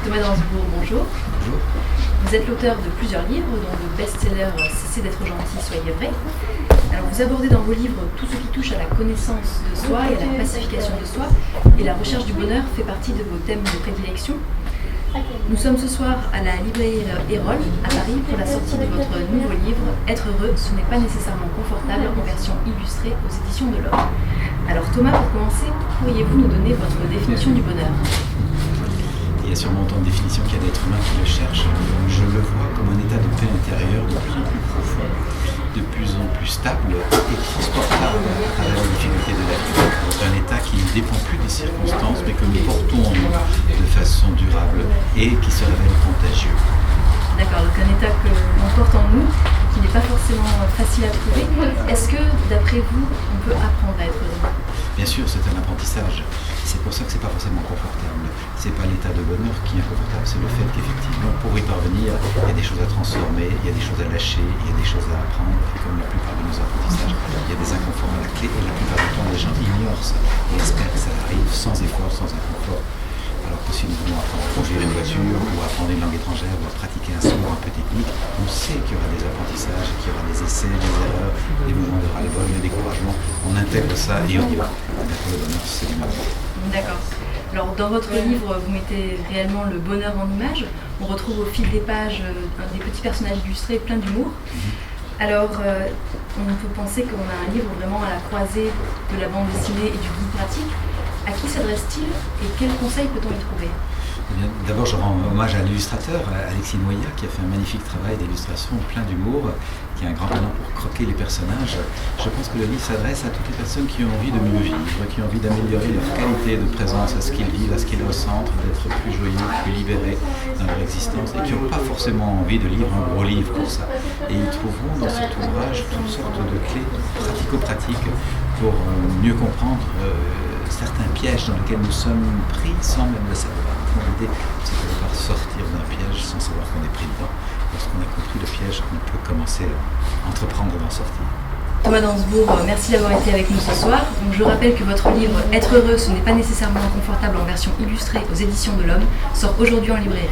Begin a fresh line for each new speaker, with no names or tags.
Thomas Dansbourg, bonjour.
Bonjour.
Vous êtes l'auteur de plusieurs livres, dont le best-seller Cessez d'être gentil, soyez vrai. Alors vous abordez dans vos livres tout ce qui touche à la connaissance de soi et à la pacification de soi, et la recherche du bonheur fait partie de vos thèmes de prédilection. Nous sommes ce soir à la librairie Erol, à Paris, pour la sortie de votre nouveau livre « Être heureux, ce n'est pas nécessairement confortable » en version illustrée aux éditions de l'Or. Alors Thomas, pour commencer, pourriez-vous nous donner votre définition du bonheur ?
Il y a sûrement autant de définitions qu'il y a d'êtres humains qui le cherchent. Je le vois comme un état de paix intérieure de plus en plus profond, de plus en plus stable et transportable à travers les difficultés de la vie. C'est un état qui ne dépend plus des circonstances, mais que nous portons en nous de façon durable et qui se révèle contagieux.
D'accord, donc un état que l'on porte en nous, qui n'est pas forcément facile à trouver. Est-ce que, d'après vous, on peut apprendre à être heureux ?
Bien sûr, c'est un apprentissage. C'est pour ça que c'est pas forcément confortable. C'est pas l'état de bonheur qui est inconfortable, c'est le fait qu'effectivement, pour y parvenir, il y a des choses à transformer, il y a des choses à lâcher, il y a des choses à apprendre. Et comme la plupart de nos apprentissages, il y a des inconforts à la clé. Et la plupart du temps, les gens ignorent ça et espèrent que ça arrive sans effort, sans inconfort. Alors que si nous voulons apprendre à conduire une voiture ou apprendre une langue étrangère ou à pratiquer un sport un peu technique, on sait qu'il y aura des apprentissages, qu'il y aura des essais, des erreurs, des moments de ras-le-bol, des découragements. On intègre ça et on y va. D'accord, le bonheur, c'est du mal.
D'accord. Alors dans votre livre, vous mettez réellement le bonheur en image. On retrouve au fil des pages des petits personnages illustrés pleins d'humour. Alors on peut penser qu'on a un livre vraiment à la croisée de la bande dessinée et du guide pratique. À qui s'adresse-t-il et quels conseils peut-on y trouver ?
D'abord, je rends hommage à l'illustrateur, Alexis Noya, qui a fait un magnifique travail d'illustration plein d'humour, qui a un grand talent pour croquer les personnages. Je pense que le livre s'adresse à toutes les personnes qui ont envie de mieux vivre, qui ont envie d'améliorer leur qualité de présence à ce qu'ils vivent, à ce qu'ils ressentent, d'être plus joyeux, plus libérés dans leur existence, et qui n'ont pas forcément envie de lire un gros livre pour ça. Et ils trouveront dans cet ouvrage toutes sortes de clés pratico-pratiques pour mieux comprendre certains pièges dans lesquels nous sommes pris sans même le savoir. L'idée, c'est de ne pas sortir d'un piège sans savoir qu'on est pris dedans. Lorsqu'on a compris le piège, on peut commencer à entreprendre d'en sortir.
Thomas Dansbourg, merci d'avoir été avec nous ce soir. Donc, je rappelle que votre livre « Être heureux, ce n'est pas nécessairement confortable » en version illustrée aux éditions de l'Homme sort aujourd'hui en librairie.